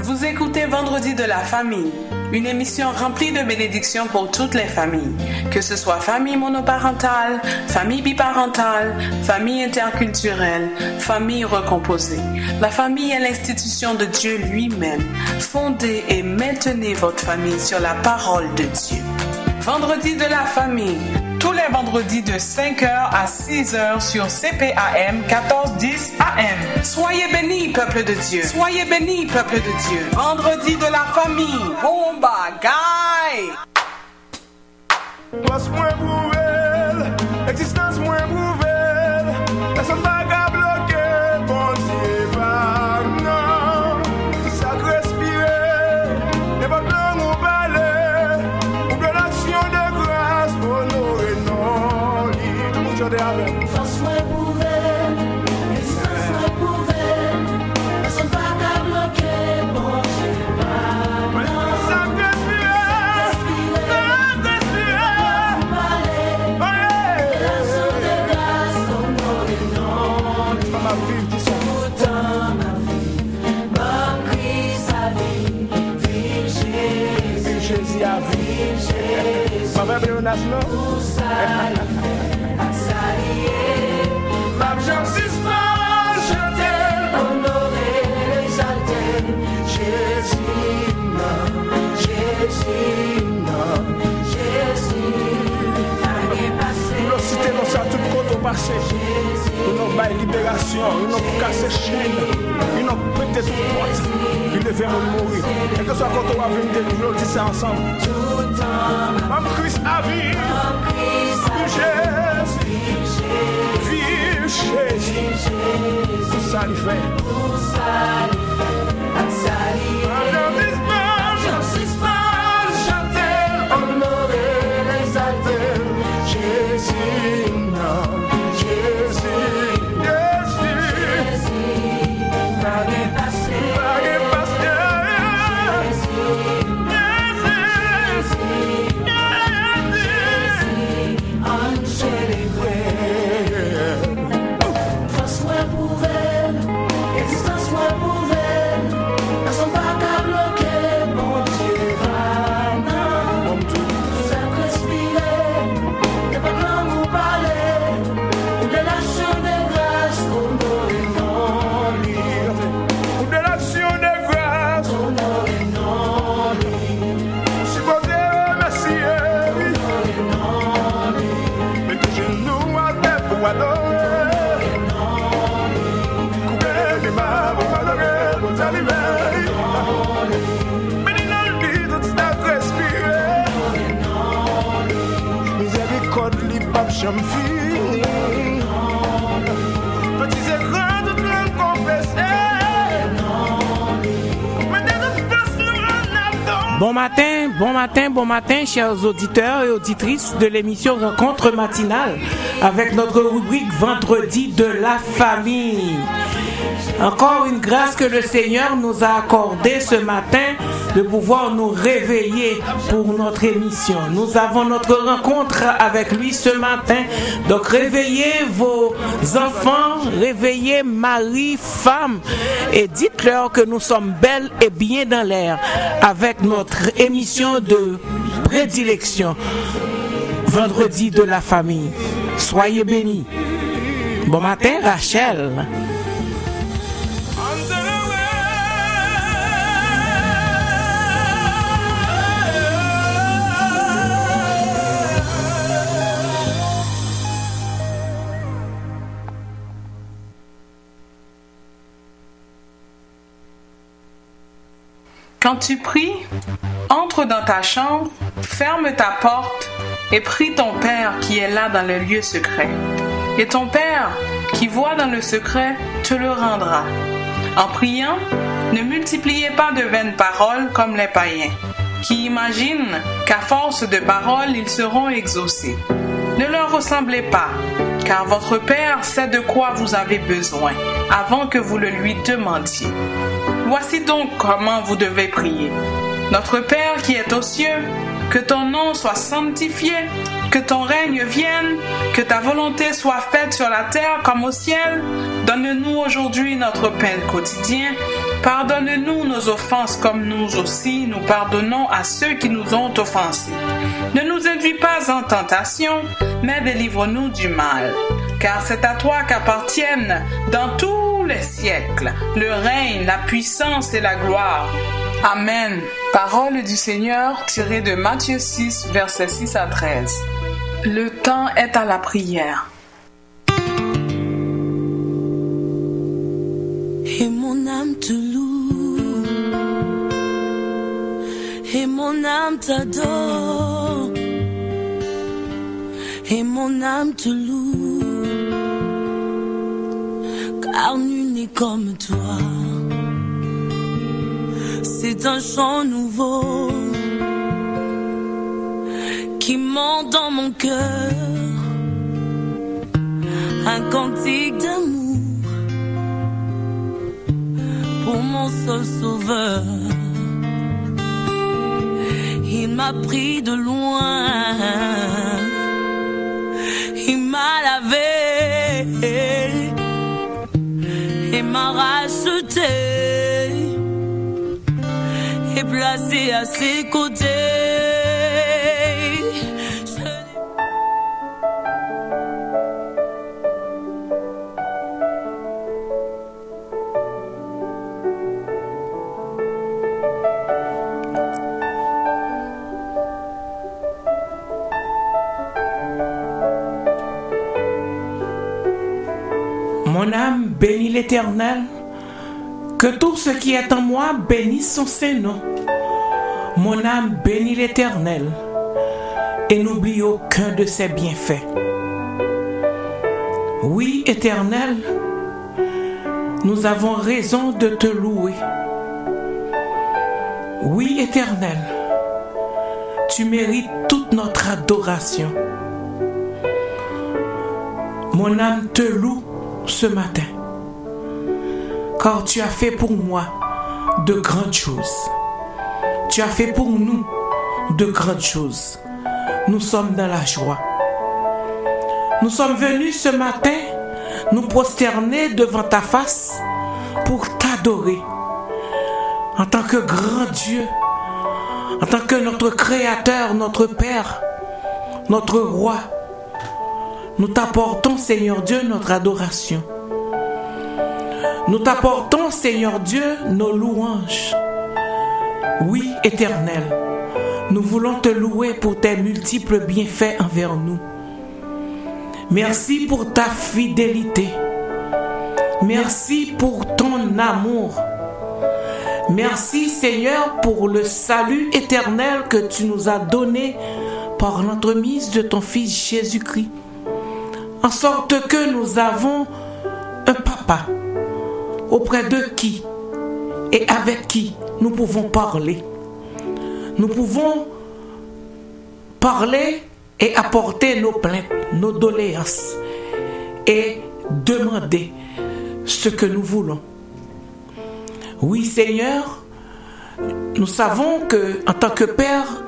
Vous écoutez Vendredi de la famille, une émission remplie de bénédictions pour toutes les familles, que ce soit famille monoparentale, famille biparentale, famille interculturelle, famille recomposée. La famille est l'institution de Dieu lui-même. Fondez et maintenez votre famille sur la parole de Dieu. Vendredi de la famille, tous les vendredis de 5h à 6h sur CPAM 1410 AM. Soyez bénis, peuple de Dieu. Soyez bénis, peuple de Dieu. Vendredi de la famille. Bon bagaille. Place moins nouvelle, existence moins nouvelle. Personne n'a qu'à bloquer, bon Dieu, pas non. Ça respirer, n'est pas blanc ou balai. Ou de l'action de grâce, honorer non. Tout le monde j'en ai avec. Force moins nouvelle, existence moins nouvelle. Personne n'a qu'à bloquer, bon Dieu, pas non. Ça respirer, ça respirer. Ma vie, dis ça. Pourtant ma vie, bon Christ a vie, vive Jésus. Vive Jésus à vie. Ma mère Léonas, non? Pour s'allier, Ma jambe suspend, chanter. honorer, exalter, Jésus, non. Jésus, non, Jésus, l'année passée, Nous citer nous ça tout côté au passé. Nous nous bail libération, nous nous casser chaîne, nous nous péter toute porte. Il devait nous mourir. Et que soit quand on va venir, nous disons ça ensemble. tout temps, Même Christ a vie. Christ a Vive Jésus. Vive Jésus. Tout ça lui fait. pour s'allier, Ma jambe suspend, chanter. honorer, exalter, Jésus, non. Jésus, l'année passée, on force moins nouvelle, existence moins nouvelle, personne pas qu'à bloquer, bon Dieu va non. Ça respirer, n'est pas langue ou parler, ou de l'action de grâce, honorer non lui, Pour de l'action de grâce, honorer non lui, je peux te remercier. Mais que je nous attends pour adorer. Couper des mains pour adorer, pour t'allumer. Mais il n'a le but de respirer. Miséricorde, li pape, j'aime fini. Petits erreurs de te confesser. Mais dès que passe le renard. Bon matin, chers auditeurs et auditrices de l'émission Rencontre matinale avec notre rubrique Vendredi de la famille. Encore une grâce que le Seigneur nous a accordée ce matin de pouvoir nous réveiller pour notre émission. Nous avons notre rencontre avec lui ce matin. Donc réveillez vos enfants, réveillez mari, femme et dites-leur que nous sommes belles et bien dans l'air avec notre émission de prédilection. Vendredi de la famille. Soyez bénis. Bon matin, Rachel. Quand tu pries, entre dans ta chambre, ferme ta porte et prie ton Père qui est là dans le lieu secret. Et ton Père qui voit dans le secret te le rendra. En priant, ne multipliez pas de vaines paroles comme les païens, qui imaginent qu'à force de paroles ils seront exaucés. Ne leur ressemblez pas, car votre Père sait de quoi vous avez besoin, avant que vous le lui demandiez. Voici donc comment vous devez prier. Notre Père qui est aux cieux, que ton nom soit sanctifié, que ton règne vienne, que ta volonté soit faite sur la terre comme au ciel. Donne-nous aujourd'hui notre pain quotidien. Pardonne-nous nos offenses comme nous aussi nous pardonnons à ceux qui nous ont offensés. Ne nous induis pas en tentation, mais délivre-nous du mal. Car c'est à toi qu'appartiennent dans tous les siècles le règne, la puissance et la gloire. Amen. Parole du Seigneur tirée de Matthieu 6, versets 6 à 13. Le temps est à la prière. Et mon âme te loue, et mon âme t'adore, et mon âme te loue, car nul n'est comme toi. C'est un chant nouveau qui monte dans mon cœur, un cantique d'amour pour mon seul sauveur. Il m'a pris de loin, il m'a lavé et m'a racheté et placé à ses côtés. Mon âme bénit l'Éternel, que tout ce qui est en moi bénisse son Saint-Nom. Mon âme bénit l'Éternel et n'oublie aucun de ses bienfaits. Oui, Éternel, nous avons raison de te louer. Oui, Éternel, tu mérites toute notre adoration. Mon âme te loue ce matin, car tu as fait pour moi de grandes choses. Tu as fait pour nous de grandes choses. Nous sommes dans la joie. Nous sommes venus ce matin nous prosterner devant ta face pour t'adorer en tant que grand Dieu, en tant que notre Créateur, notre Père, notre Roi. Nous t'apportons, Seigneur Dieu, notre adoration. Nous t'apportons, Seigneur Dieu, nos louanges. Oui, Éternel, nous voulons te louer pour tes multiples bienfaits envers nous. Merci pour ta fidélité. Merci pour ton amour. Merci, Seigneur, pour le salut éternel que tu nous as donné par l'entremise de ton Fils Jésus-Christ. En sorte que nous avons un papa auprès de qui et avec qui nous pouvons parler. Nous pouvons parler et apporter nos plaintes, nos doléances et demander ce que nous voulons. Oui, Seigneur, nous savons que en tant que Père,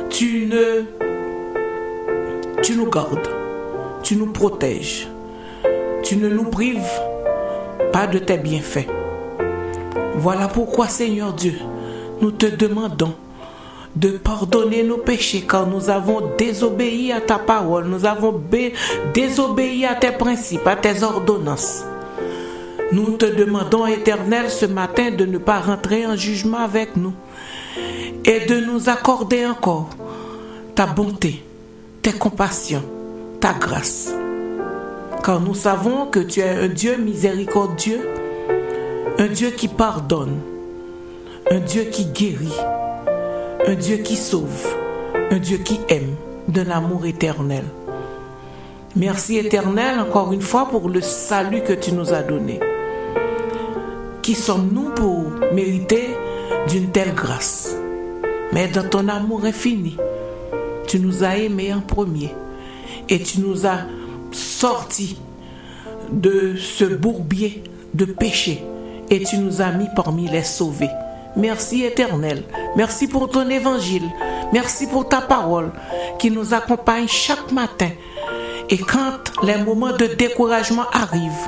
tu nous gardes. Tu nous protèges. Tu ne nous prives pas de tes bienfaits. Voilà pourquoi, Seigneur Dieu, nous te demandons de pardonner nos péchés car nous avons désobéi à ta parole. Nous avons désobéi à tes principes, à tes ordonnances. Nous te demandons, Éternel, ce matin de ne pas rentrer en jugement avec nous et de nous accorder encore ta bonté, tes compassions, ta grâce. Car nous savons que tu es un Dieu miséricordieux, un Dieu qui pardonne, un Dieu qui guérit, un Dieu qui sauve, un Dieu qui aime d'un amour éternel. Merci Éternel encore une fois pour le salut que tu nous as donné. Qui sommes-nous pour mériter d'une telle grâce? Mais dans ton amour infini, tu nous as aimés en premier. Et tu nous as sortis de ce bourbier de péché et tu nous as mis parmi les sauvés. Merci Éternel, merci pour ton évangile, merci pour ta parole qui nous accompagne chaque matin. Et quand les moments de découragement arrivent,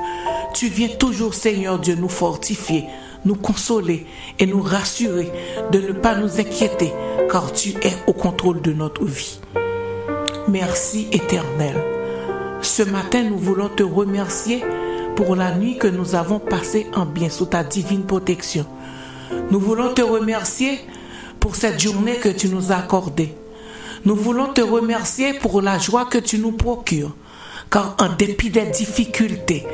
tu viens toujours, Seigneur Dieu, nous fortifier nous consoler et nous rassurer de ne pas nous inquiéter, car tu es au contrôle de notre vie. Merci Éternel. Ce matin, nous voulons te remercier pour la nuit que nous avons passée en bien sous ta divine protection. Nous voulons te remercier pour cette journée que tu nous as accordée. Nous voulons te remercier pour la joie que tu nous procures, car en dépit des difficultés,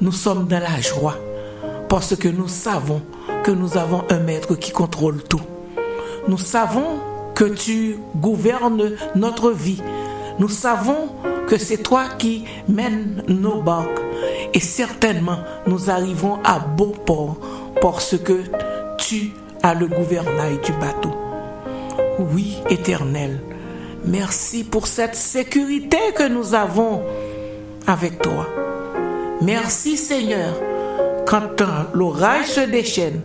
nous sommes dans la joie, parce que nous savons que nous avons un maître qui contrôle tout. Nous savons que tu gouvernes notre vie. Nous savons que c'est toi qui mènes nos barques. Et certainement, nous arriverons à bon port parce que tu as le gouvernail du bateau. Oui, Éternel, merci pour cette sécurité que nous avons avec toi. Merci, Seigneur, quand l'orage se déchaîne,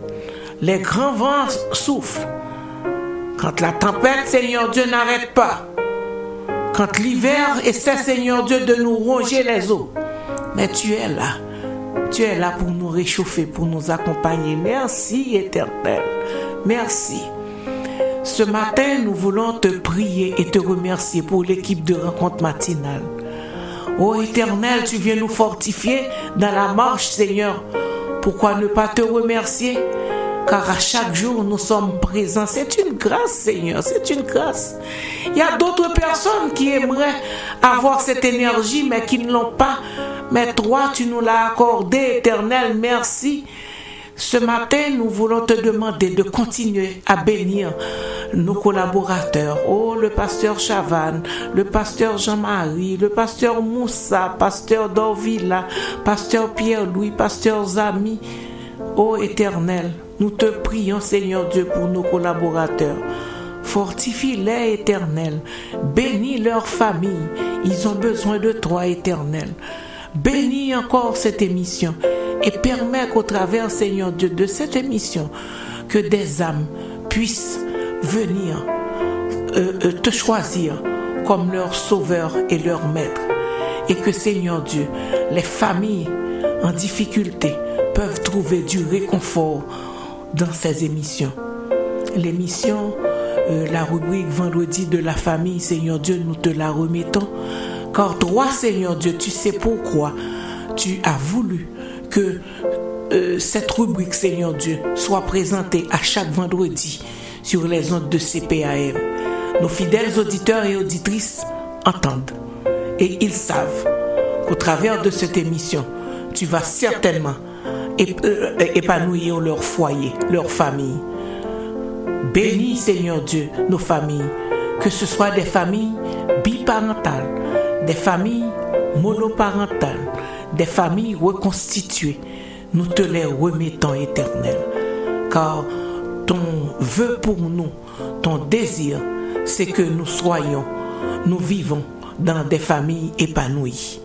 les grands vents soufflent, quand la tempête, Seigneur Dieu, n'arrête pas, quand l'hiver essaie, Seigneur Dieu, de nous ronger les os, mais tu es là. Tu es là pour nous réchauffer, pour nous accompagner. Merci, Éternel. Merci. Ce matin, nous voulons te prier et te remercier pour l'équipe de rencontre matinale. Ô Éternel, tu viens nous fortifier dans la marche, Seigneur. Pourquoi ne pas te remercier? Car à chaque jour, nous sommes présents. C'est une grâce, Seigneur, c'est une grâce. Il y a d'autres personnes qui aimeraient avoir cette énergie, mais qui ne l'ont pas. Mais toi, tu nous l'as accordé, Éternel, merci. Ce matin, nous voulons te demander de continuer à bénir nos collaborateurs. Oh, le pasteur Chavan, le pasteur Jean-Marie, le pasteur Moussa, pasteur Dorvilla, pasteur Pierre-Louis, pasteur Zami. Oh, Éternel, nous te prions, Seigneur Dieu, pour nos collaborateurs. Fortifie-les, Éternel. Bénis leur famille. Ils ont besoin de toi, Éternel. Bénis encore cette émission et permets qu'au travers, Seigneur Dieu, de cette émission, que des âmes puissent venir te choisir comme leur sauveur et leur maître. Et que, Seigneur Dieu, les familles en difficulté peuvent trouver du réconfort dans ces émissions. L'émission, la rubrique Vendredi de la famille, Seigneur Dieu, nous te la remettons. Car toi, Seigneur Dieu, tu sais pourquoi tu as voulu que cette rubrique, Seigneur Dieu, soit présentée à chaque vendredi sur les ondes de CPAM. Nos fidèles auditeurs et auditrices entendent et ils savent qu'au travers de cette émission, tu vas certainement épanouir leur foyer, leur famille. Bénis, Seigneur Dieu, nos familles, que ce soit des familles biparentales, des familles monoparentales, des familles reconstituées. Nous te les remettons, Éternel, car ton vœu pour nous, ton désir, c'est que nous vivons dans des familles épanouies.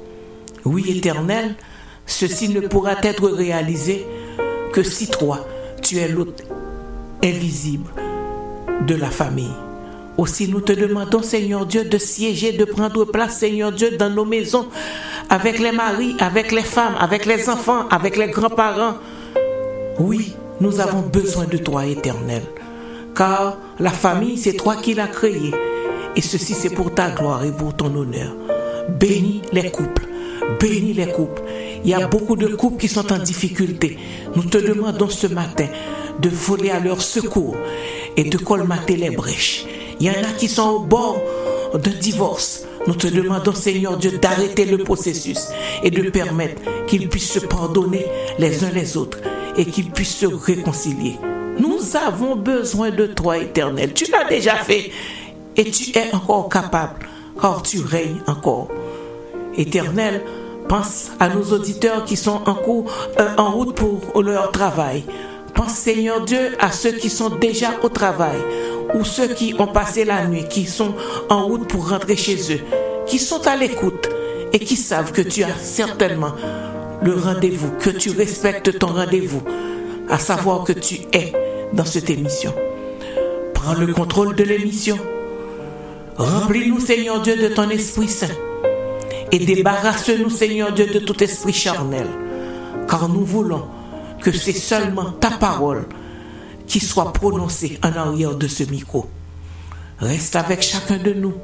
Oui, Éternel, ceci ne pourra être réalisé que si toi, tu es l'hôte invisible de la famille. Aussi, nous te demandons, Seigneur Dieu, de siéger, de prendre place, Seigneur Dieu, dans nos maisons, avec les maris, avec les femmes, avec les enfants, avec les grands-parents. Oui, nous avons besoin de toi, Éternel, car la famille, c'est toi qui l'as créée, et ceci, c'est pour ta gloire et pour ton honneur. Bénis les couples, bénis les couples. Il y a beaucoup de couples qui sont en difficulté. Nous te demandons ce matin de voler à leur secours et de colmater les brèches. Il y en a qui sont au bord d'un divorce. Nous te demandons, Seigneur Dieu, d'arrêter le processus et de permettre qu'ils puissent se pardonner les uns les autres et qu'ils puissent se réconcilier. Nous avons besoin de toi, Éternel. Tu l'as déjà fait et tu es encore capable, car tu règnes encore. Éternel, pense à nos auditeurs qui sont en route pour leur travail. Pense, Seigneur Dieu, à ceux qui sont déjà au travail ou ceux qui ont passé la nuit, qui sont en route pour rentrer chez eux, qui sont à l'écoute et qui savent que tu as certainement le rendez-vous, que tu respectes ton rendez-vous, à savoir que tu es dans cette émission. Prends le contrôle de l'émission. Remplis-nous, Seigneur Dieu, de ton Esprit Saint et débarrasse-nous, Seigneur Dieu, de tout esprit charnel, car nous voulons que c'est seulement ta parole qui soit prononcée en arrière de ce micro. Reste avec chacun de nous.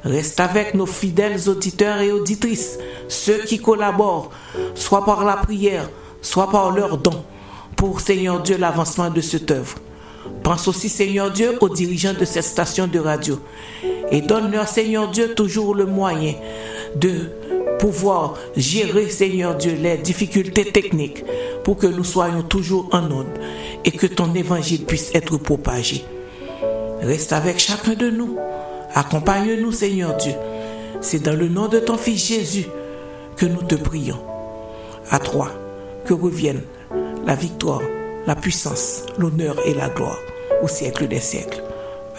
Reste avec nos fidèles auditeurs et auditrices, ceux qui collaborent, soit par la prière, soit par leurs dons, pour, Seigneur Dieu, l'avancement de cette œuvre. Pense aussi, Seigneur Dieu, aux dirigeants de cette station de radio et donne-leur, Seigneur Dieu, toujours le moyen de pouvoir gérer, Seigneur Dieu, les difficultés techniques pour que nous soyons toujours en onde et que ton évangile puisse être propagé. Reste avec chacun de nous. Accompagne-nous, Seigneur Dieu. C'est dans le nom de ton Fils Jésus que nous te prions. À toi que reviennent la victoire, la puissance, l'honneur et la gloire au siècle des siècles.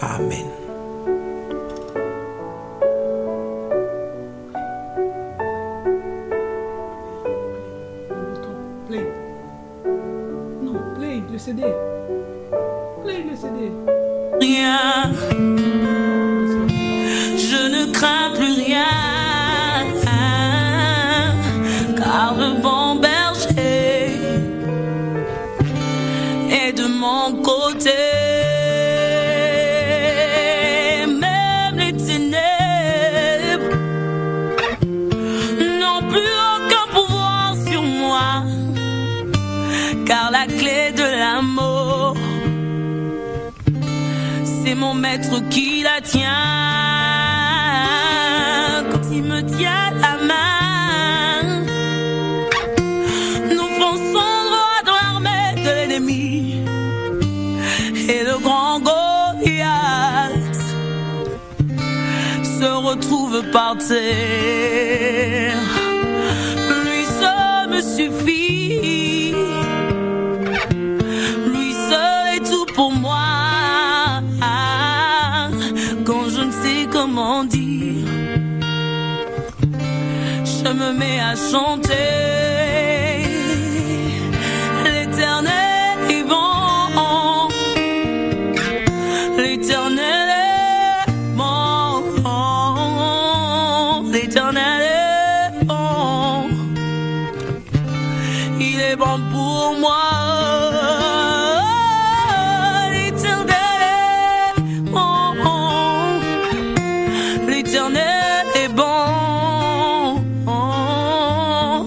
Amen. Non, play le CD. Play le CD. Rien, je ne crains plus rien, car le bon berger est de mon côté. Même les ténèbres n'ont plus aucun pouvoir sur moi, car la clé de l'amour, c'est mon maître qui la tient. Quand il me tient la main, nous fonçons droit dans l'armée de l'ennemi. Et le grand Goliath se retrouve par terre. Lui seul me suffit. Lui seul est tout pour moi. Quand je ne sais comment dire, je me mets à chanter. L'Éternel est bon, l'Éternel est bon, l'Éternel est bon, il est bon pour moi. L'Éternel est bon,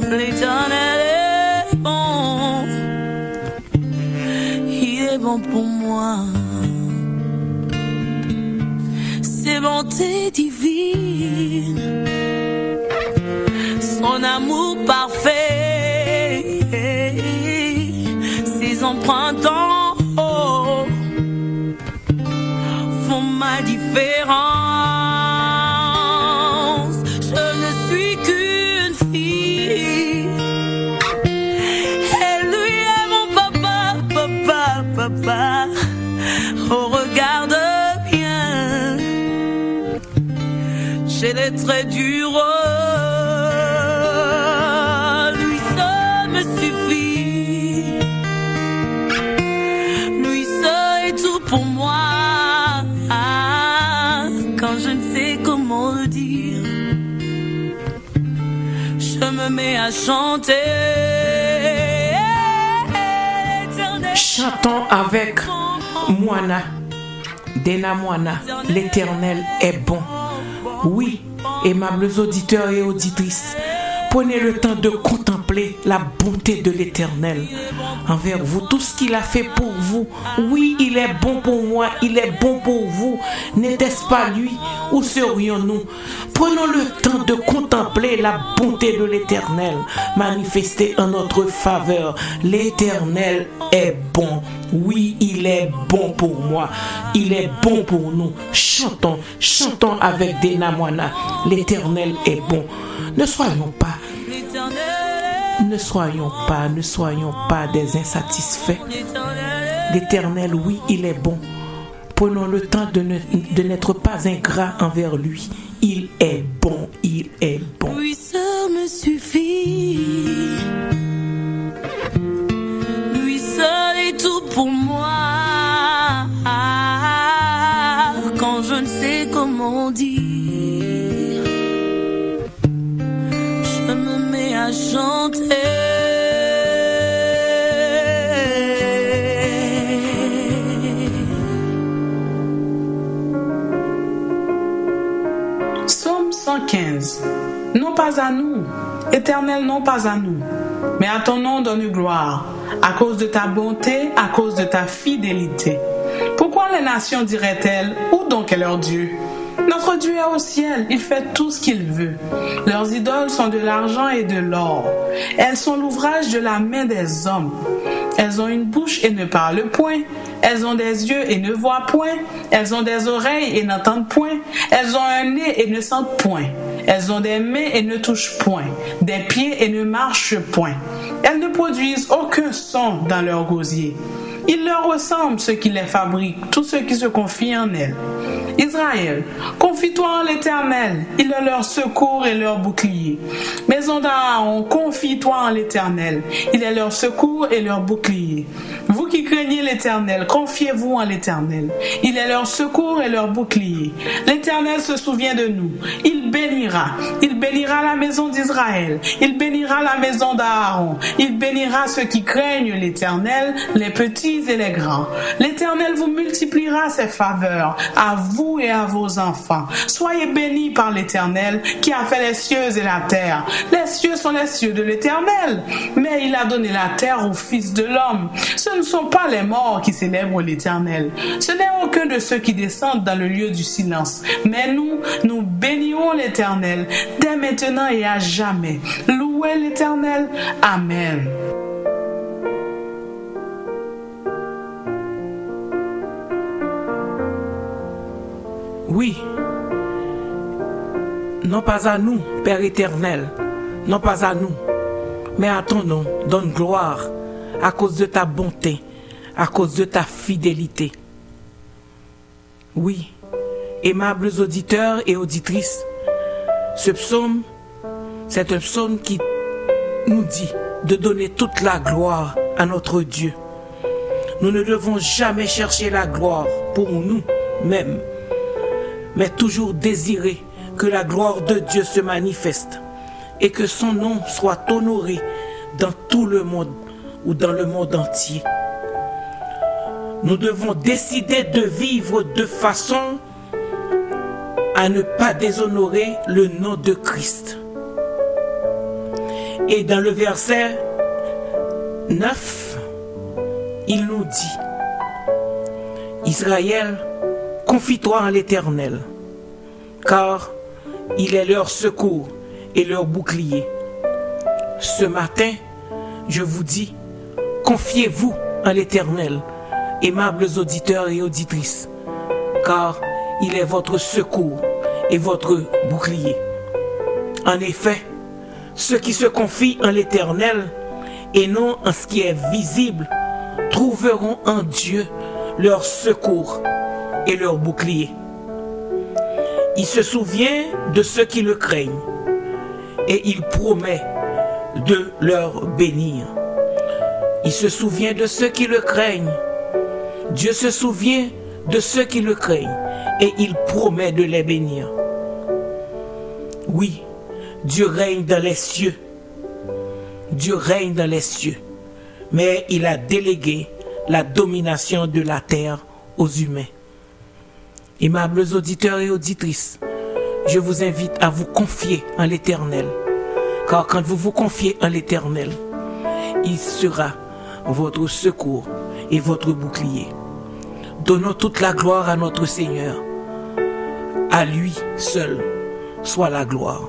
l'Éternel est bon, il est bon pour moi. Ses bontés divines, son amour parfait, ses empreintes en haut font ma différence. Papa, oh regarde bien, j'ai les traits du roi. Lui seul me suffit, lui seul est tout pour moi. Quand je ne sais comment le dire, je me mets à chanter. Chantons avec Moana, Dena Moana, l'Éternel est bon. Oui, aimables auditeurs et auditrices, prenez le temps de contempler la bonté de l'Éternel envers vous, tout ce qu'il a fait pour vous. Oui, il est bon pour moi, il est bon pour vous. N'était-ce pas lui? Où serions-nous? Prenons le temps de contempler la bonté de l'Éternel manifestée en notre faveur. L'Éternel est bon. Oui, il est bon pour moi. Il est bon pour nous. Chantons, chantons avec Dena Moana. L'Éternel est bon. Ne soyons pas des insatisfaits. L'Éternel, oui, il est bon. Prenons le temps de n'être pas ingrat envers lui. Il est bon, il est bon. Lui seul me suffit. Lui seul est tout pour moi. Quand je ne sais comment dire, je me mets à chanter. 15. Non pas à nous, Éternel, non pas à nous, mais à ton nom donne gloire, à cause de ta bonté, à cause de ta fidélité. Pourquoi les nations diraient-elles, où donc est leur Dieu? Notre Dieu est au ciel, il fait tout ce qu'il veut. Leurs idoles sont de l'argent et de l'or. Elles sont l'ouvrage de la main des hommes. Elles ont une bouche et ne parlent point. Elles ont des yeux et ne voient point. Elles ont des oreilles et n'entendent point. Elles ont un nez et ne sentent point. Elles ont des mains et ne touchent point. Des pieds et ne marchent point. Elles ne produisent aucun son dans leur gosier. Il leur ressemble ceux qui les fabriquent, tous ceux qui se confient en elles. Israël, confie-toi en l'Éternel, il est leur secours et leur bouclier. Maison d'Aaron, confie-toi en l'Éternel, il est leur secours et leur bouclier. Vous qui craignez l'Éternel, confiez-vous en l'Éternel, il est leur secours et leur bouclier. L'Éternel se souvient de nous, il bénira la maison d'Israël, il bénira la maison d'Aaron, il bénira ceux qui craignent l'Éternel, les petits et les grands. L'Éternel vous multipliera ses faveurs à vous et à vos enfants. Soyez bénis par l'Éternel qui a fait les cieux et la terre. Les cieux sont les cieux de l'Éternel, mais il a donné la terre au Fils de l'homme. Ce ne sont pas les morts qui célèbrent l'Éternel. Ce n'est aucun de ceux qui descendent dans le lieu du silence. Mais nous bénirons l'Éternel dès maintenant et à jamais. Louez l'Éternel. Amen. Oui, non pas à nous, Père éternel, non pas à nous, mais à ton nom, donne gloire à cause de ta bonté, à cause de ta fidélité. Oui, aimables auditeurs et auditrices, ce psaume, c'est un psaume qui nous dit de donner toute la gloire à notre Dieu. Nous ne devons jamais chercher la gloire pour nous-mêmes, mais toujours désirer que la gloire de Dieu se manifeste et que son nom soit honoré dans tout le monde ou dans le monde entier. Nous devons décider de vivre de façon à ne pas déshonorer le nom de Christ. Et dans le verset 9, il nous dit: Israël, confie-toi en l'Éternel, car il est leur secours et leur bouclier. Ce matin, je vous dis, confiez-vous en l'Éternel, aimables auditeurs et auditrices, car il est votre secours et votre bouclier. En effet, ceux qui se confient en l'Éternel et non en ce qui est visible trouveront en Dieu leur secours et leur bouclier. Il se souvient de ceux qui le craignent et il promet de leur bénir. Il se souvient de ceux qui le craignent. Dieu se souvient de ceux qui le craignent et il promet de les bénir. Oui, Dieu règne dans les cieux. Dieu règne dans les cieux, mais il a délégué la domination de la terre aux humains. Aimables auditeurs et auditrices, je vous invite à vous confier en l'Éternel, car quand vous vous confiez en l'Éternel, il sera votre secours et votre bouclier. Donnons toute la gloire à notre Seigneur. À lui seul soit la gloire.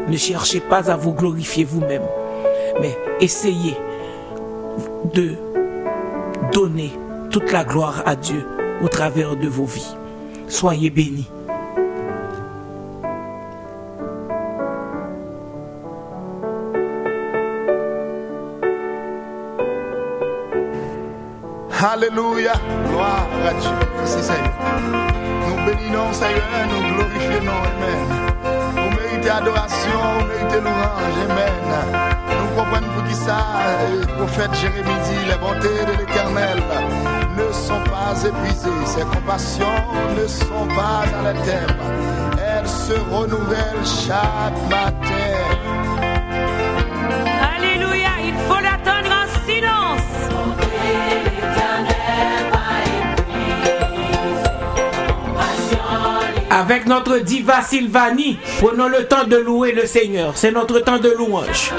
Ne cherchez pas à vous glorifier vous-même, mais essayez de donner toute la gloire à Dieu au travers de vos vies. Soyez bénis. Alléluia, gloire à Dieu. Merci Seigneur. Nous bénissons Seigneur, nous glorifions, amen. Vous méritez adoration, vous méritez louange, amen. Nous comprenons pour qui ça, le prophète Jérémie dit, les bontés de l'Éternel ne sont pas épuisées, ses compassions ne sont pas à la terre, elles se renouvellent chaque matin. Alléluia, il faut l'attendre en silence. Avec notre diva Sylvanie, prenons le temps de louer le Seigneur. C'est notre temps de louange.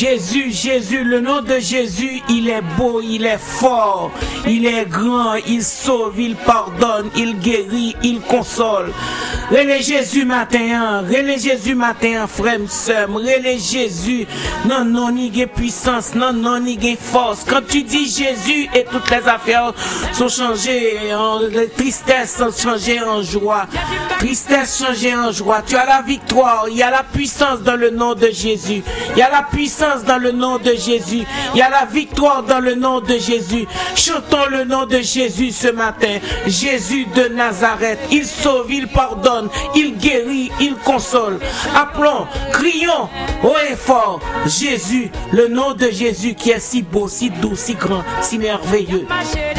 Jésus, Jésus, le nom de Jésus, il est beau, il est fort, il est grand, il sauve, il pardonne, il guérit, il console. Relais Jésus matin, frère, sœur, relais Jésus, non, non, il y a puissance, non, non, il y a force. Quand tu dis Jésus et toutes les affaires sont changées, les tristesses sont changées en joie, tristesse changée en joie. Tu as la victoire, il y a la puissance dans le nom de Jésus, il y a la puissance dans le nom de Jésus, il y a la victoire dans le nom de Jésus. Chantons le nom de Jésus ce matin. Jésus de Nazareth, il sauve, il pardonne, il guérit, il console. Appelons, crions haut et fort Jésus, le nom de Jésus qui est si beau, si doux, si grand, si merveilleux. Jésus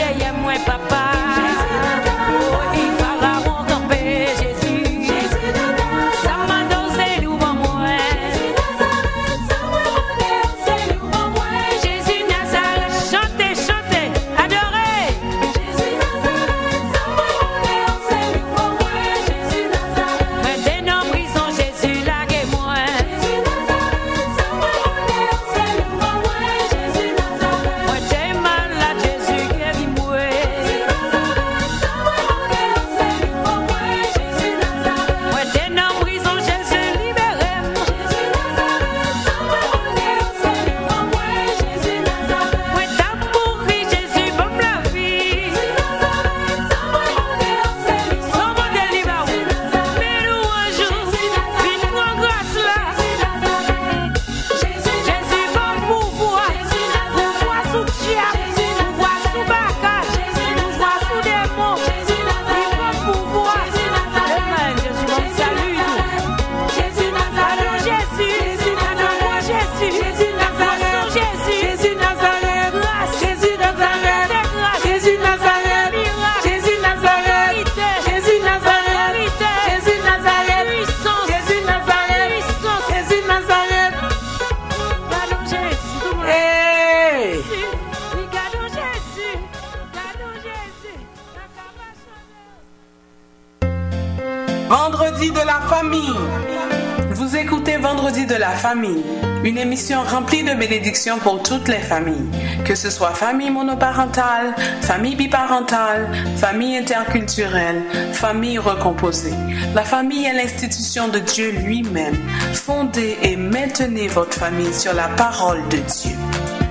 Vendredi de la famille. Vous écoutez Vendredi de la famille, une émission remplie de bénédictions pour toutes les familles, que ce soit famille monoparentale, famille biparentale, famille interculturelle, famille recomposée. La famille est l'institution de Dieu lui-même. Fondez et maintenez votre famille sur la parole de Dieu.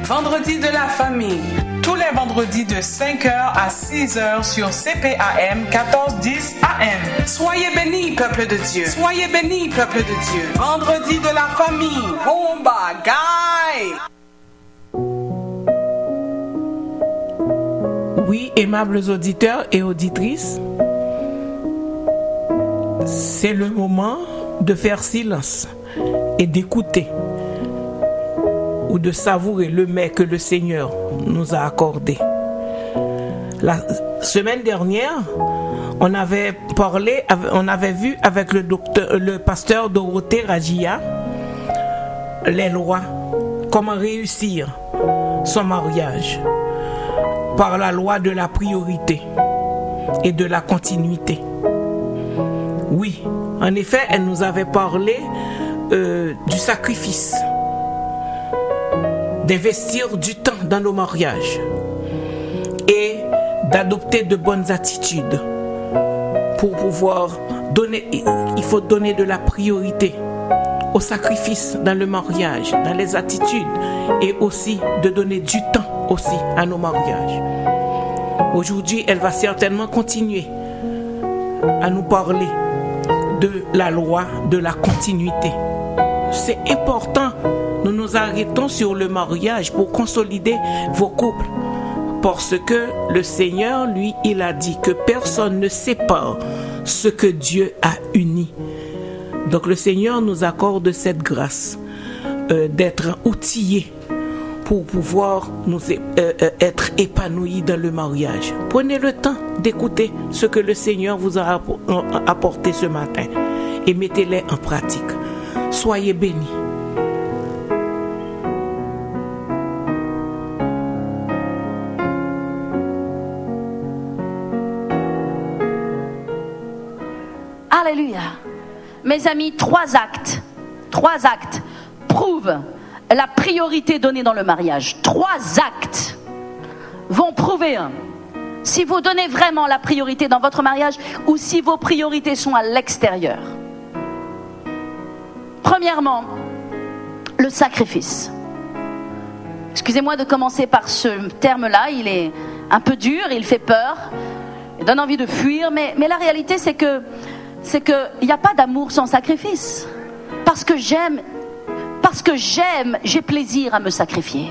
Vendredi de la famille, tous les vendredis de 5h à 6h sur CPAM 1410 AM. Soyez bénis, peuple de Dieu. Soyez bénis, peuple de Dieu. Vendredi de la famille. Bon bagaille. Oui, aimables auditeurs et auditrices, c'est le moment de faire silence et d'écouter ou de savourer le mets que le Seigneur nous a accordé. La semaine dernière, on avait vu avec le pasteur Dorothée Rajia les lois, comment réussir son mariage par la loi de la priorité et de la continuité. Oui, en effet, elle nous avait parlé du sacrifice, d'investir du temps dans nos mariages et d'adopter de bonnes attitudes pour pouvoir donner. Il faut donner de la priorité au sacrifice dans le mariage, dans les attitudes, et aussi de donner du temps aussi à nos mariages. Aujourd'hui, elle va certainement continuer à nous parler de la loi de la continuité. C'est important. Nous nous arrêtons sur le mariage pour consolider vos couples. Parce que le Seigneur, lui, il a dit que personne ne sépare ce que Dieu a uni. Donc le Seigneur nous accorde cette grâce d'être outillés pour pouvoir être épanouis dans le mariage. Prenez le temps d'écouter ce que le Seigneur vous a apporté ce matin et mettez-les en pratique. Soyez bénis. Alléluia. Mes amis, trois actes prouvent la priorité donnée dans le mariage. 3 actes vont prouver si vous donnez vraiment la priorité dans votre mariage ou si vos priorités sont à l'extérieur. Premièrement, le sacrifice. Excusez-moi de commencer par ce terme-là, il est un peu dur, il fait peur, il donne envie de fuir, mais la réalité c'est que il n'y a pas d'amour sans sacrifice. Parce que j'aime, j'ai plaisir à me sacrifier.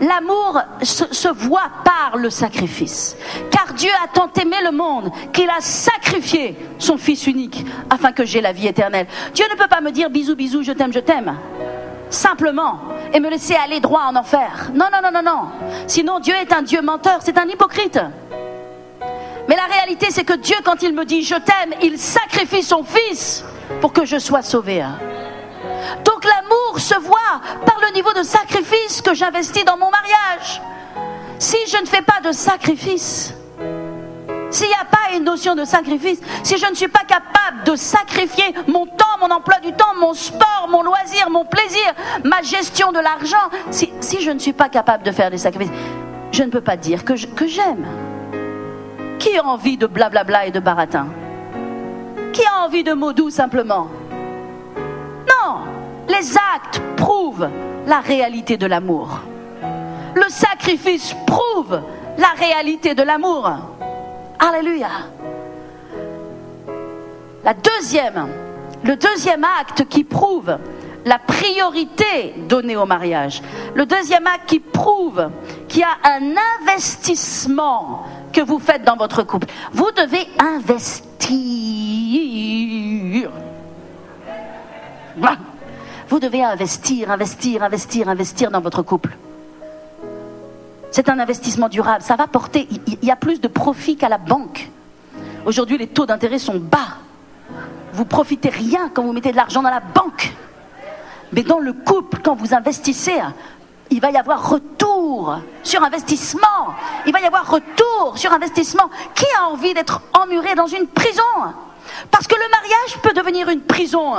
L'amour se voit par le sacrifice. Car Dieu a tant aimé le monde qu'il a sacrifié son Fils unique afin que j'aie la vie éternelle. Dieu ne peut pas me dire bisous, bisous, je t'aime. Simplement, et me laisser aller droit en enfer. Non. Sinon Dieu est un Dieu menteur, c'est un hypocrite. Mais la réalité c'est que Dieu, quand il me dit je t'aime, il sacrifie son Fils pour que je sois sauvé. Donc l'amour se voit par le niveau de sacrifice que j'investis dans mon mariage. Si je ne fais pas de sacrifice, s'il n'y a pas une notion de sacrifice, si je ne suis pas capable de sacrifier mon temps, mon emploi du temps, mon sport, mon loisir, mon plaisir, ma gestion de l'argent, si je ne suis pas capable de faire des sacrifices, je ne peux pas dire que j'aime. Qui a envie de blablabla et de baratin? Qui a envie de mots doux simplement? Non, les actes prouvent la réalité de l'amour. Le sacrifice prouve la réalité de l'amour. Alléluia. Le deuxième acte qui prouve la priorité donnée au mariage. Le deuxième acte qui prouve qu'il y a un investissement que vous faites dans votre couple. Vous devez investir. Vous devez investir dans votre couple. C'est un investissement durable. Ça va porter, il y a plus de profit qu'à la banque. Aujourd'hui, les taux d'intérêt sont bas. Vous profitez rien quand vous mettez de l'argent dans la banque. Mais dans le couple, quand vous investissez, il va y avoir retour sur investissement. Il va y avoir retour sur investissement. Qui a envie d'être emmuré dans une prison? Parce que le mariage peut devenir une prison.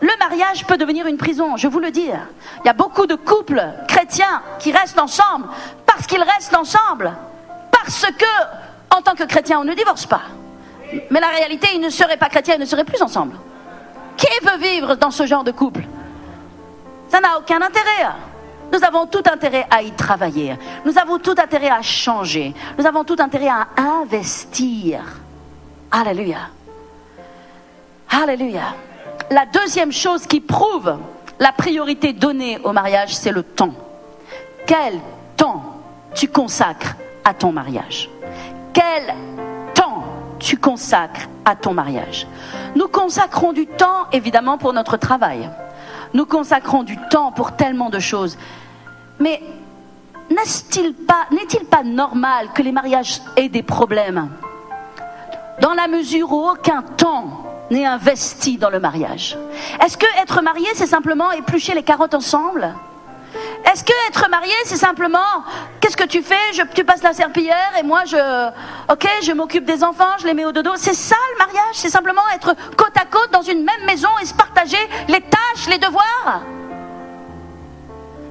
Le mariage peut devenir une prison, je vous le dis. Il y a beaucoup de couples chrétiens qui restent ensemble parce qu'ils restent ensemble. Parce que, en tant que chrétien, on ne divorce pas. Mais la réalité, ils ne seraient pas chrétiens, ils ne seraient plus ensemble. Qui veut vivre dans ce genre de couple? Ça n'a aucun intérêt. Nous avons tout intérêt à y travailler. Nous avons tout intérêt à changer. Nous avons tout intérêt à investir. Alléluia. Alléluia. La deuxième chose qui prouve la priorité donnée au mariage, c'est le temps. Quel temps tu consacres à ton mariage? Quel temps tu consacres à ton mariage? Nous consacrons du temps, évidemment, pour notre travail. Nous consacrons du temps pour tellement de choses. Mais n'est-il pas normal que les mariages aient des problèmes? Dans la mesure où aucun temps n'est investi dans le mariage. Est-ce que être marié, c'est simplement éplucher les carottes ensemble? Est-ce que être marié, c'est simplement, qu'est-ce que tu fais? Tu passes la serpillière et moi je m'occupe des enfants, je les mets au dodo. C'est ça le mariage? C'est simplement être côte à côte dans une même maison et se partager les tâches, les devoirs?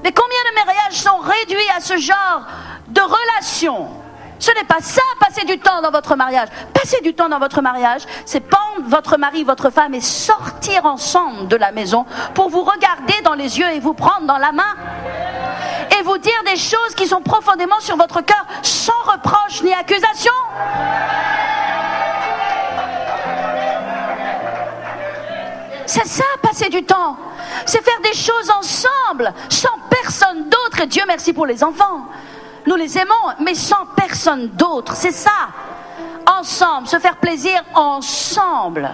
Mais combien de mariages sont réduits à ce genre de relation? Ce n'est pas ça, passer du temps dans votre mariage. Passer du temps dans votre mariage, c'est prendre votre mari, votre femme et sortir ensemble de la maison pour vous regarder dans les yeux et vous prendre dans la main. Et vous dire des choses qui sont profondément sur votre cœur, sans reproche ni accusation. C'est ça, passer du temps. C'est faire des choses ensemble, sans personne d'autre. Et Dieu merci pour les enfants. Nous les aimons, mais sans personne d'autre. C'est ça. Ensemble, se faire plaisir ensemble.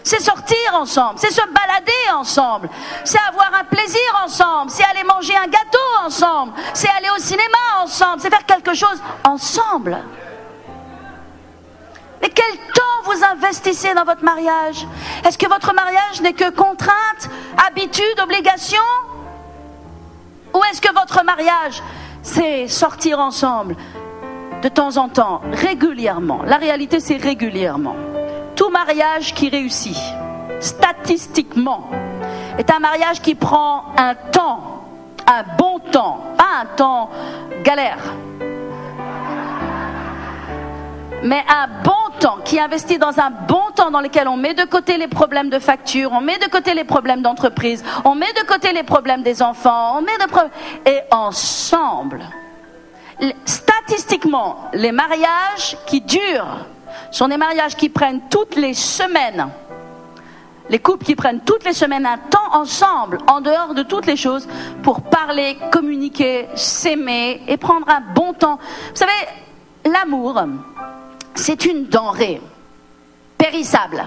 C'est sortir ensemble, c'est se balader ensemble, c'est avoir un plaisir ensemble, c'est aller manger un gâteau ensemble, c'est aller au cinéma ensemble, c'est faire quelque chose ensemble. Mais quel temps vous investissez dans votre mariage? Est-ce que votre mariage n'est que contrainte, habitude, obligation? Ou est-ce que votre mariage, c'est sortir ensemble de temps en temps, régulièrement? La réalité, c'est régulièrement. Tout mariage qui réussit, statistiquement, est un mariage qui prend un temps, un bon temps, pas un temps galère, mais un bon temps, qui investit dans un bon temps dans lequel on met de côté les problèmes de facture, on met de côté les problèmes d'entreprise, on met de côté les problèmes des enfants, on met et ensemble. Statistiquement, les mariages qui durent sont des mariages qui prennent toutes les semaines, les couples qui prennent toutes les semaines un temps ensemble, en dehors de toutes les choses, pour parler, communiquer, s'aimer et prendre un bon temps. Vous savez, l'amour, c'est une denrée périssable.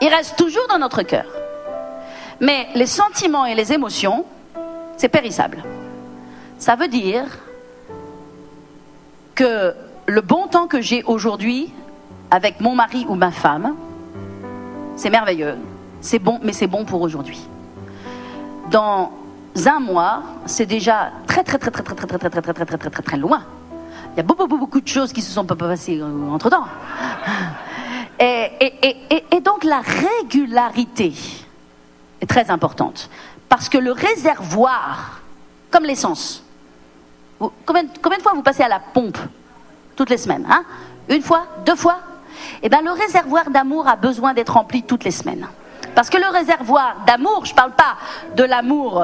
Il reste toujours dans notre cœur. Mais les sentiments et les émotions, c'est périssable. Ça veut dire que le bon temps que j'ai aujourd'hui avec mon mari ou ma femme, c'est merveilleux, c'est bon, mais c'est bon pour aujourd'hui. Dans un mois, c'est déjà très loin. Il y a beaucoup de choses qui se sont pas passées entre-temps. Et donc la régularité est très importante. Parce que le réservoir, comme l'essence, combien de fois vous passez à la pompe toutes les semaines, hein? Une fois, 2 fois? Eh bien, le réservoir d'amour a besoin d'être rempli toutes les semaines. Parce que le réservoir d'amour, je ne parle pas de l'amour,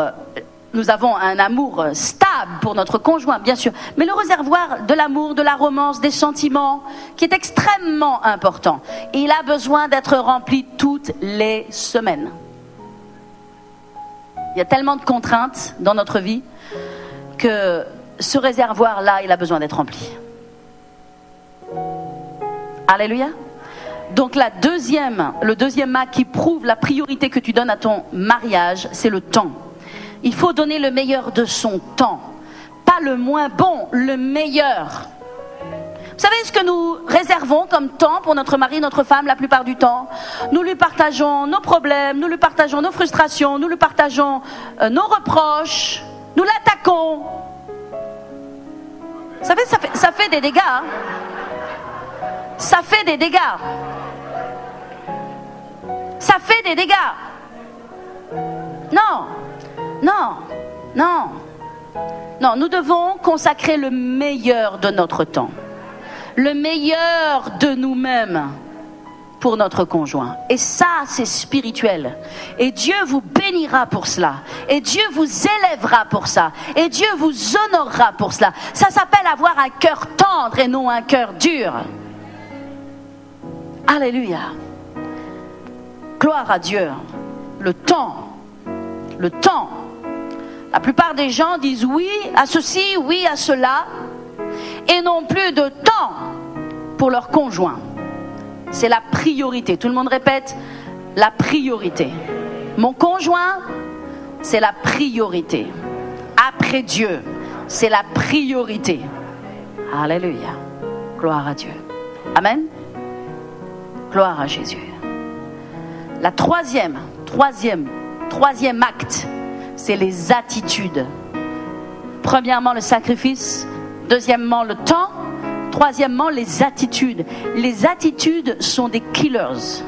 nous avons un amour stable pour notre conjoint, bien sûr, mais le réservoir de l'amour, de la romance, des sentiments, qui est extrêmement important. Il a besoin d'être rempli toutes les semaines. Il y a tellement de contraintes dans notre vie que ce réservoir-là, il a besoin d'être rempli. Alléluia. Donc le deuxième acte qui prouve la priorité que tu donnes à ton mariage, c'est le temps. Il faut donner le meilleur de son temps. Pas le moins bon, le meilleur. Vous savez ce que nous réservons comme temps pour notre mari, notre femme la plupart du temps? Nous lui partageons nos problèmes, nous lui partageons nos frustrations, nous lui partageons nos reproches, nous l'attaquons. Vous savez, ça fait des dégâts. Hein? ça fait des dégâts. Ça fait des dégâts. Non, non, non. Non, nous devons consacrer le meilleur de notre temps, le meilleur de nous-mêmes pour notre conjoint. Et ça, c'est spirituel. Et Dieu vous bénira pour cela. Et Dieu vous élèvera pour ça. Et Dieu vous honorera pour cela. Ça s'appelle avoir un cœur tendre et non un cœur dur. Alléluia. Gloire à Dieu. Le temps. Le temps. La plupart des gens disent oui à ceci, oui à cela, et n'ont plus de temps pour leur conjoint. C'est la priorité. Tout le monde répète, la priorité. Mon conjoint, c'est la priorité. Après Dieu, c'est la priorité. Alléluia. Gloire à Dieu. Amen. Gloire à Jésus. La troisième acte, c'est les attitudes. Premièrement, le sacrifice. Deuxièmement, le temps. Troisièmement, les attitudes. Les attitudes sont des killers.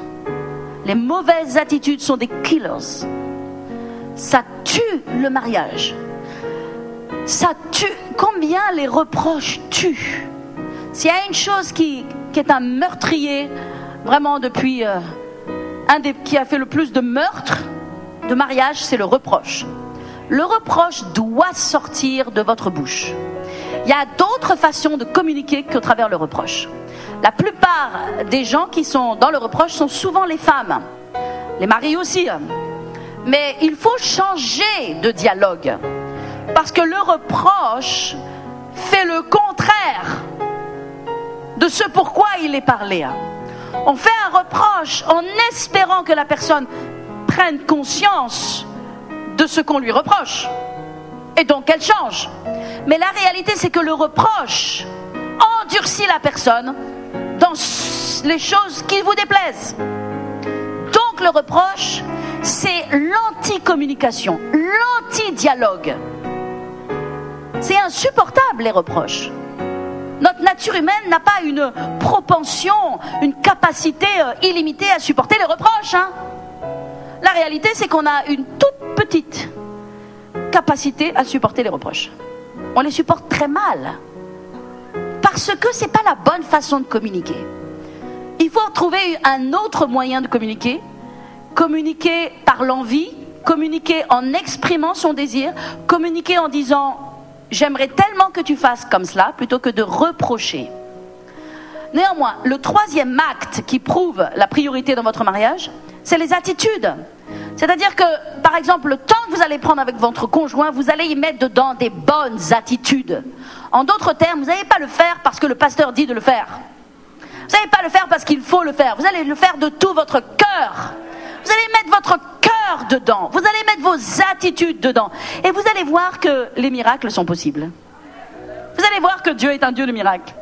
Les mauvaises attitudes sont des killers. Ça tue le mariage. Ça tue. Combien les reproches tuent. S'il y a une chose qui est un meurtrier, vraiment depuis qui a fait le plus de meurtres de mariage, c'est le reproche. Le reproche doit sortir de votre bouche. Il y a d'autres façons de communiquer qu'au travers le reproche. La plupart des gens qui sont dans le reproche sont souvent les femmes. Les maris aussi. Mais il faut changer de dialogue. Parce que le reproche fait le contraire de ce pourquoi il est parlé. On fait un reproche en espérant que la personne prenne conscience de ce qu'on lui reproche. Et donc elle change. Mais la réalité, c'est que le reproche endurcit la personne dans les choses qui vous déplaisent. Donc le reproche, c'est l'anti-communication, l'anti-dialogue. C'est insupportable, les reproches. Notre nature humaine n'a pas une propension, une capacité illimitée à supporter les reproches. La réalité, c'est qu'on a une toute petite capacité à supporter les reproches. On les supporte très mal. Parce que ce n'est pas la bonne façon de communiquer. Il faut trouver un autre moyen de communiquer. Communiquer par l'envie, communiquer en exprimant son désir, communiquer en disant « j'aimerais tellement que tu fasses comme cela » plutôt que de reprocher. Néanmoins, le troisième acte qui prouve la priorité dans votre mariage, c'est les attitudes. C'est-à-dire que, par exemple, le temps que vous allez prendre avec votre conjoint, vous allez y mettre dedans des bonnes attitudes. En d'autres termes, vous n'allez pas le faire parce que le pasteur dit de le faire. Vous n'allez pas le faire parce qu'il faut le faire. Vous allez le faire de tout votre cœur. Vous allez mettre votre cœur dedans. Vous allez mettre vos attitudes dedans. Et vous allez voir que les miracles sont possibles. Vous allez voir que Dieu est un Dieu de miracles.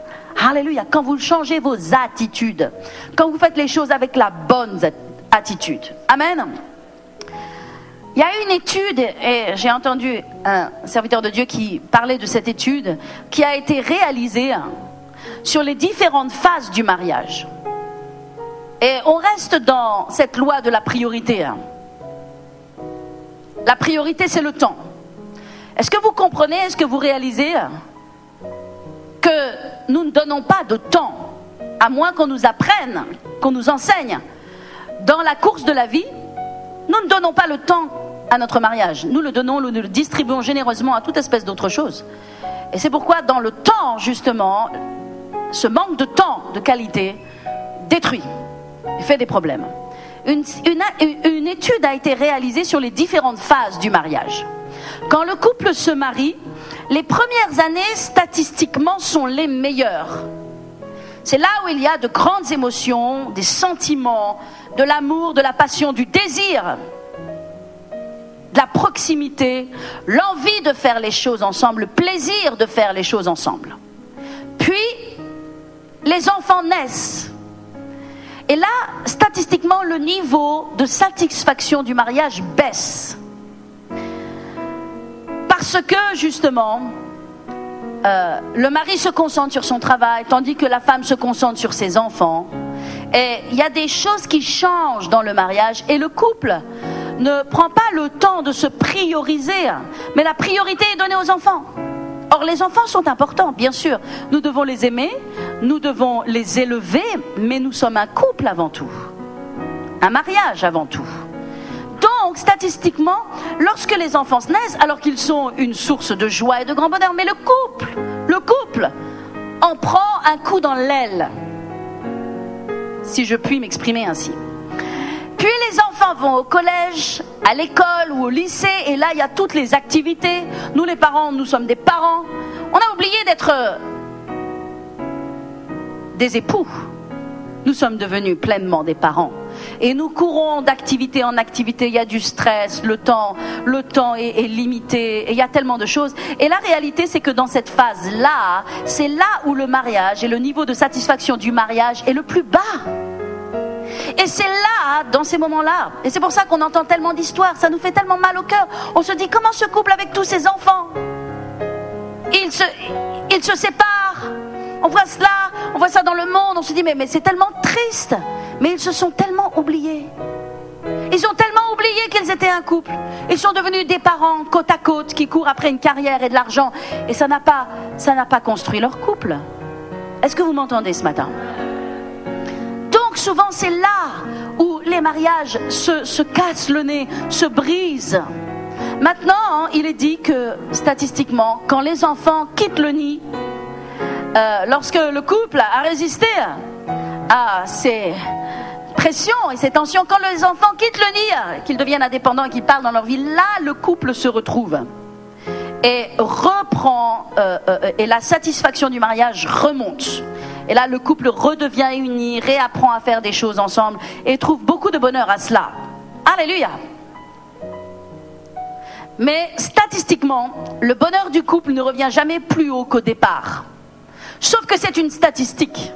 Alléluia. Quand vous changez vos attitudes, quand vous faites les choses avec la bonne attitude. Amen. Il y a une étude, et j'ai entendu un serviteur de Dieu qui parlait de cette étude, qui a été réalisée sur les différentes phases du mariage. Et on reste dans cette loi de la priorité. La priorité, c'est le temps. Est-ce que vous comprenez, est-ce que vous réalisez que nous ne donnons pas de temps, à moins qu'on nous apprenne, qu'on nous enseigne. Dans la course de la vie, nous ne donnons pas le temps à notre mariage. Nous le donnons, nous le distribuons généreusement à toute espèce d'autre chose. Et c'est pourquoi dans le temps, justement, ce manque de temps de qualité détruit et fait des problèmes. Une étude a été réalisée sur les différentes phases du mariage. Quand le couple se marie, les premières années, statistiquement, sont les meilleures. C'est là où il y a de grandes émotions, des sentiments, de l'amour, de la passion, du désir, de la proximité, l'envie de faire les choses ensemble, le plaisir de faire les choses ensemble. Puis, les enfants naissent. Et là, statistiquement, le niveau de satisfaction du mariage baisse. Parce que, justement, le mari se concentre sur son travail, tandis que la femme se concentre sur ses enfants. Et il y a des choses qui changent dans le mariage et le couple ne prend pas le temps de se prioriser, mais la priorité est donnée aux enfants. Or, les enfants sont importants, bien sûr. Nous devons les aimer, nous devons les élever, mais nous sommes un couple avant tout. Un mariage avant tout. Donc, statistiquement, lorsque les enfants naissent, alors qu'ils sont une source de joie et de grand bonheur, mais le couple en prend un coup dans l'aile, si je puis m'exprimer ainsi. Puis les enfants vont au collège, à l'école ou au lycée, et là il y a toutes les activités. Nous les parents, nous sommes des parents. On a oublié d'être des époux. Nous sommes devenus pleinement des parents. Et nous courons d'activité en activité, il y a du stress, le temps est limité, et il y a tellement de choses. Et la réalité, c'est que dans cette phase-là, c'est là où le mariage et le niveau de satisfaction du mariage est le plus bas. Et c'est là, dans ces moments-là, et c'est pour ça qu'on entend tellement d'histoires, ça nous fait tellement mal au cœur. On se dit, comment ce couple avec tous ses enfants, ils se séparent. On voit cela, on voit ça dans le monde, on se dit, mais c'est tellement triste. Mais ils se sont tellement oubliés. Ils ont tellement oublié qu'ils étaient un couple. Ils sont devenus des parents côte à côte qui courent après une carrière et de l'argent. Et ça n'a pas construit leur couple. Est-ce que vous m'entendez ce matin ? Donc souvent c'est là où les mariages se cassent le nez, se brisent. Maintenant, il est dit que statistiquement, quand les enfants quittent le nid, lorsque le couple a résisté à ces pressions et ces tensions, quand les enfants quittent le nid, qu'ils deviennent indépendants, qu'ils parlent dans leur vie, là le couple se retrouve et reprend, et la satisfaction du mariage remonte. Et là le couple redevient uni, réapprend à faire des choses ensemble et trouve beaucoup de bonheur à cela. Alléluia. Mais statistiquement, le bonheur du couple ne revient jamais plus haut qu'au départ. Sauf que c'est une statistique.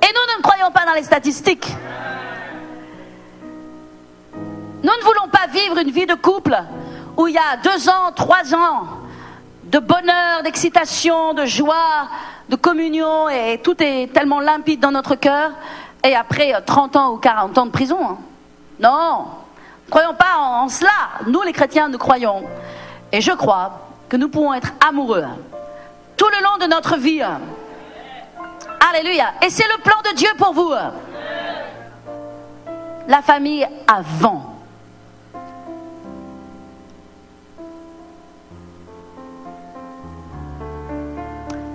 Et nous ne croyons pas dans les statistiques. Nous ne voulons pas vivre une vie de couple où il y a 2 ans, 3 ans de bonheur, d'excitation, de joie, de communion, et tout est tellement limpide dans notre cœur, et après 30 ans ou 40 ans de prison. Non, ne croyons pas en cela. Nous les chrétiens, nous croyons, et je crois que nous pouvons être amoureux tout le long de notre vie. Alléluia. Et c'est le plan de Dieu pour vous. La famille avant.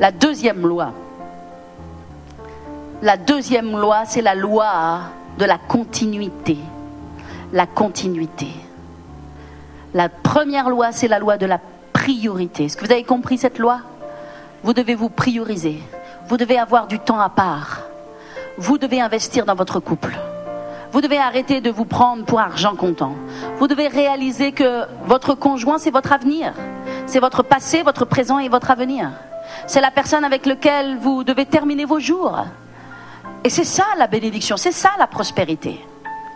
La deuxième loi, c'est la loi de la continuité. La continuité. La première loi, c'est la loi de la priorité. Est-ce que vous avez compris cette loi ? Vous devez vous prioriser. Vous devez avoir du temps à part. Vous devez investir dans votre couple. Vous devez arrêter de vous prendre pour argent comptant. Vous devez réaliser que votre conjoint, c'est votre avenir. C'est votre passé, votre présent et votre avenir. C'est la personne avec laquelle vous devez terminer vos jours. Et c'est ça la bénédiction, c'est ça la prospérité.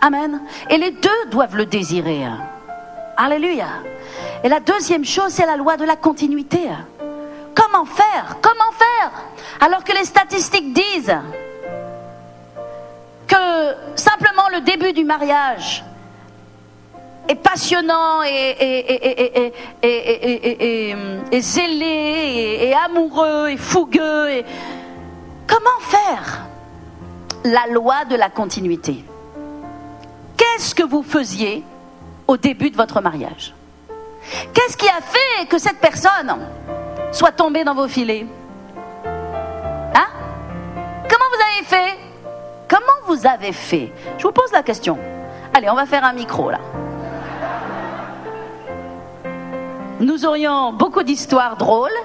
Amen. Et les deux doivent le désirer. Alléluia. Et la deuxième chose, c'est la loi de la continuité. Comment faire ? Comment faire ? Alors que les statistiques disent que simplement le début du mariage est passionnant et zélé et amoureux et fougueux. Comment faire la loi de la continuité ? Qu'est-ce que vous faisiez au début de votre mariage ? Qu'est-ce qui a fait que cette personne soit tombée dans vos filets ? Hein ? Comment vous avez fait ? Comment vous avez fait ? Je vous pose la question. Allez, on va faire un micro là. Nous aurions beaucoup d'histoires drôles,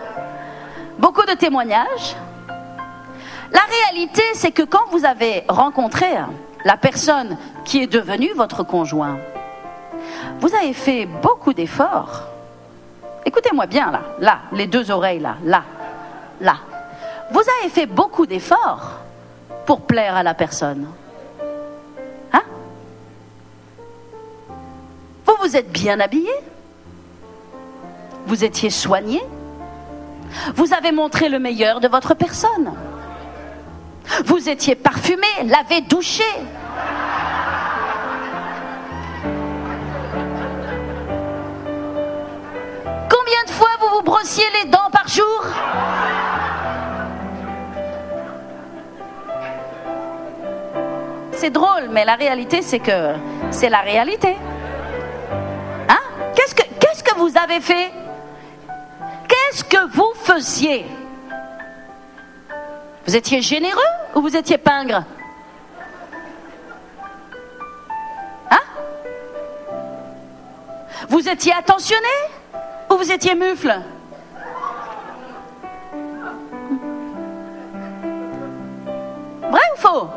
beaucoup de témoignages. La réalité, c'est que quand vous avez rencontré la personne qui est devenue votre conjoint, vous avez fait beaucoup d'efforts. Écoutez-moi bien là, les 2 oreilles là. Vous avez fait beaucoup d'efforts pour plaire à la personne. Hein ? Vous vous êtes bien habillé. Vous étiez soigné. Vous avez montré le meilleur de votre personne. Vous étiez parfumé, lavé, douché. Combien de fois vous vous brossiez les dents par jour? C'est drôle, mais la réalité, c'est que c'est la réalité. Hein? Qu'est-ce que vous avez fait? Qu'est-ce que vous faisiez? Vous étiez généreux ou vous étiez pingre? Hein? Vous étiez attentionné ou vous étiez mufle? Vrai ou faux?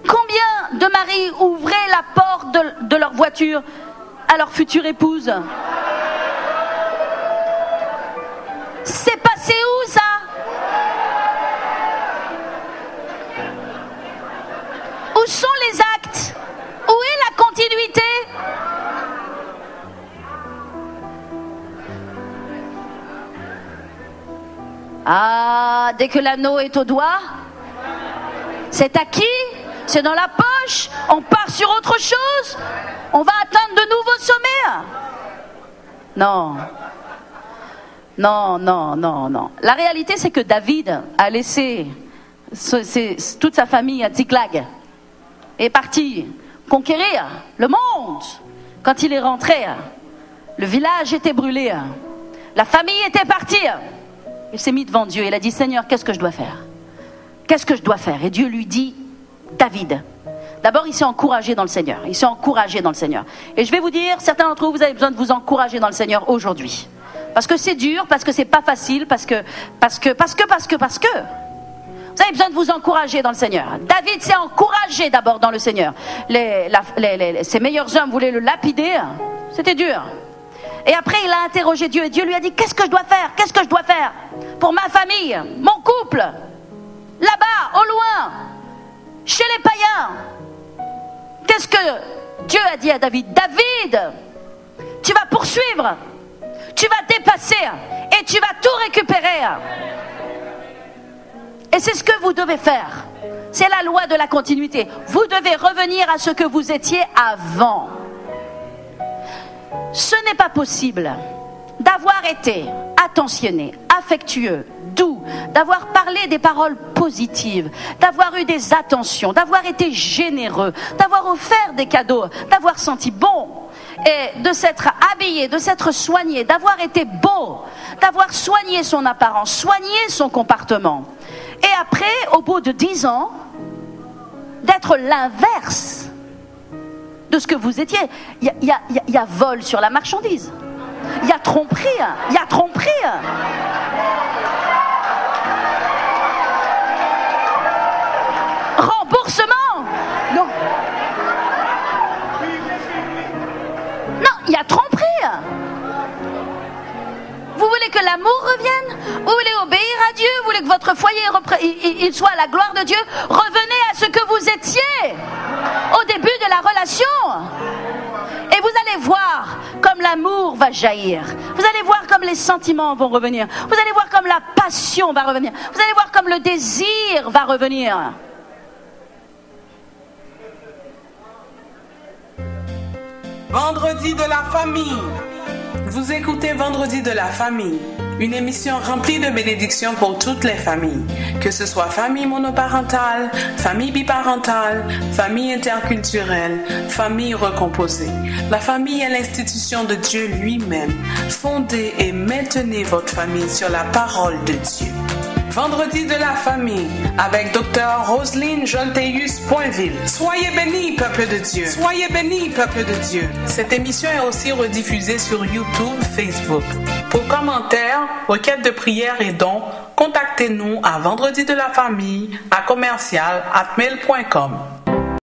Combien de maris ouvraient la porte de leur voiture à leur future épouse? C'est passé où ça? Où sont les actes? Où est la continuité? Ah, dès que l'anneau est au doigt, c'est acquis, c'est dans la poche, on part sur autre chose, on va atteindre de nouveaux sommets. Non. Non, non, non, non. La réalité, c'est que David a laissé toute sa famille à Tsiklag et est parti conquérir le monde. Quand il est rentré, le village était brûlé, la famille était partie. Il s'est mis devant Dieu, il a dit: Seigneur, qu'est-ce que je dois faire? Qu'est-ce que je dois faire? Et Dieu lui dit: David. D'abord, il s'est encouragé dans le Seigneur. Il s'est encouragé dans le Seigneur. Et je vais vous dire, certains d'entre vous, vous avez besoin de vous encourager dans le Seigneur aujourd'hui. Parce que c'est dur, parce que c'est pas facile, parce que. Vous avez besoin de vous encourager dans le Seigneur. David s'est encouragé d'abord dans le Seigneur. Ses meilleurs hommes voulaient le lapider. C'était dur. Et après, il a interrogé Dieu. Et Dieu lui a dit: qu'est-ce que je dois faire? Qu'est-ce que je dois faire pour ma famille, mon couple, là-bas, au loin, chez les païens? Qu'est-ce que Dieu a dit à David? David, tu vas poursuivre, tu vas dépasser et tu vas tout récupérer. Et c'est ce que vous devez faire. C'est la loi de la continuité. Vous devez revenir à ce que vous étiez avant. Ce n'est pas possible d'avoir été attentionné, affectueux, doux, d'avoir parlé des paroles positives, d'avoir eu des attentions, d'avoir été généreux, d'avoir offert des cadeaux, d'avoir senti bon, et de s'être habillé, de s'être soigné, d'avoir été beau, d'avoir soigné son apparence, soigné son comportement. Et après, au bout de 10 ans, d'être l'inverse de ce que vous étiez. Il y a vol sur la marchandise. Il y a tromperie. Il y a tromperie. Remboursement. Non. Non, il y a tromperie. Vous voulez que l'amour revienne? Vous voulez obéir à Dieu? Vous voulez que votre foyer il soit à la gloire de Dieu? Revenez à ce que vous étiez au début de la relation. Et vous allez voir comme l'amour va jaillir. Vous allez voir comme les sentiments vont revenir. Vous allez voir comme la passion va revenir. Vous allez voir comme le désir va revenir. Vendredi de la famille. Vous écoutez Vendredi de la famille, une émission remplie de bénédictions pour toutes les familles, que ce soit famille monoparentale, famille biparentale, famille interculturelle, famille recomposée. La famille est l'institution de Dieu lui-même. Fondez et maintenez votre famille sur la parole de Dieu. Vendredi de la famille avec Dr. Roselyne Jolteus-Poinville. Soyez bénis, peuple de Dieu. Soyez bénis, peuple de Dieu. Cette émission est aussi rediffusée sur YouTube, Facebook. Pour commentaires, requêtes de prière et dons, contactez-nous à vendredi de la famille à commercial@mail.com.